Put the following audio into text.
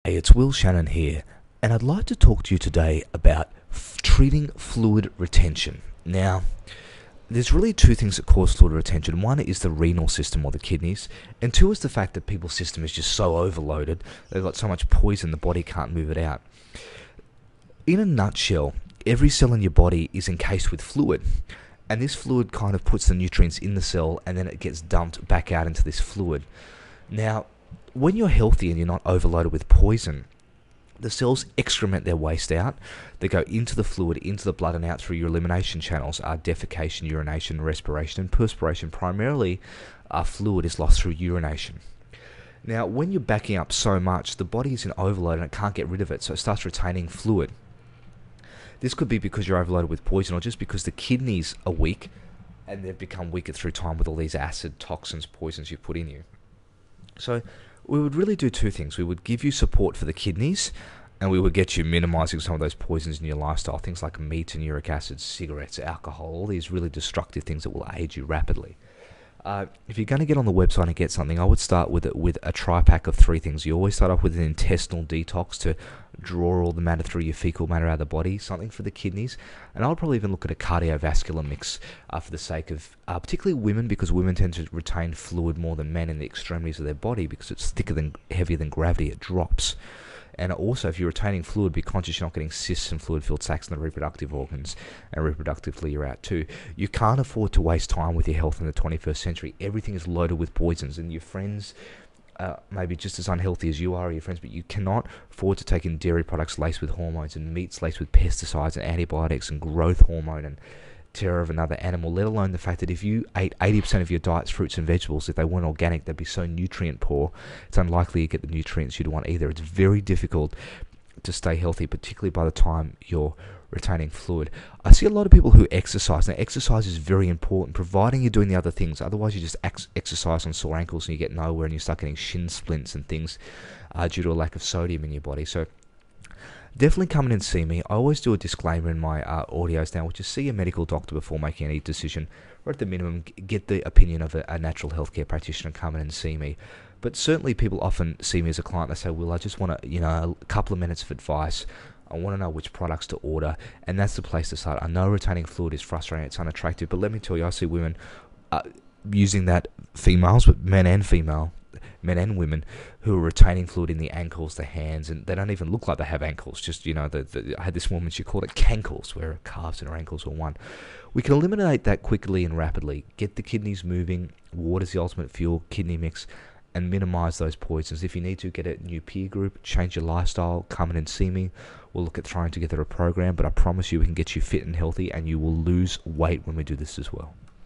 Hey, it's Will Shannon here, and I'd like to talk to you today about treating fluid retention. Now, there's really two things that cause fluid retention. One is the renal system or the kidneys, and two is the fact that people's system is just so overloaded, they've got so much poison the body can't move it out. In a nutshell, every cell in your body is encased with fluid, and this fluid kind of puts the nutrients in the cell and then it gets dumped back out into this fluid. Now, when you're healthy and you're not overloaded with poison, the cells excrement their waste out. They go into the fluid, into the blood, and out through your elimination channels. Defecation, urination, respiration, and perspiration. Primarily, fluid is lost through urination. Now, when you're backing up so much, the body is in overload and it can't get rid of it, so it starts retaining fluid. This could be because you're overloaded with poison, or just because the kidneys are weak and they've become weaker through time with all these acid, toxins, poisons you've put in you. So we would really do two things. We would give you support for the kidneys, and we would get you minimizing some of those poisons in your lifestyle, things like meat and uric acid, cigarettes, alcohol, all these really destructive things that will age you rapidly. If you're going to get on the website and get something, I would start with a tri-pack of three things. You always start off with an intestinal detox to draw all the matter through your fecal matter out of the body, something for the kidneys, and I would probably even look at a cardiovascular mix for the sake of particularly women, because women tend to retain fluid more than men in the extremities of their body because it's heavier than gravity. It drops. And also, if you're retaining fluid, be conscious you're not getting cysts and fluid-filled sacs in the reproductive organs, and reproductively you're out too. You can't afford to waste time with your health in the 21st century. Everything is loaded with poisons, and your friends may be just as unhealthy as you are, or your friends, but you cannot afford to take in dairy products laced with hormones and meats laced with pesticides and antibiotics and growth hormone and terror of another animal, let alone the fact that if you ate 80% of your diet's fruits and vegetables, if they weren't organic, they'd be so nutrient poor, it's unlikely you get the nutrients you'd want either. It's very difficult to stay healthy, particularly by the time you're retaining fluid. I see a lot of people who exercise. Now, exercise is very important, providing you're doing the other things. Otherwise, you just exercise on sore ankles and you get nowhere, and you start getting shin splints and things due to a lack of sodium in your body. So definitely come in and see me. I always do a disclaimer in my audios now, which is see a medical doctor before making any decision, or at the minimum, get the opinion of a natural healthcare practitioner and come in and see me. But certainly people often see me as a client. They say, Will, I just want a couple of minutes of advice. I want to know which products to order, and that's the place to start. I know retaining fluid is frustrating, it's unattractive, but let me tell you, I see women using that, females, but men and women, who are retaining fluid in the ankles, the hands, and they don't even look like they have ankles. Just, I had this woman, she called it cankles, where her calves and her ankles were one. We can eliminate that quickly and rapidly, get the kidneys moving, water's the ultimate fuel, kidney mix, and minimize those poisons. If you need to, get a new peer group, change your lifestyle, come in and see me. We'll look at throwing together a program, but I promise you we can get you fit and healthy, and you will lose weight when we do this as well.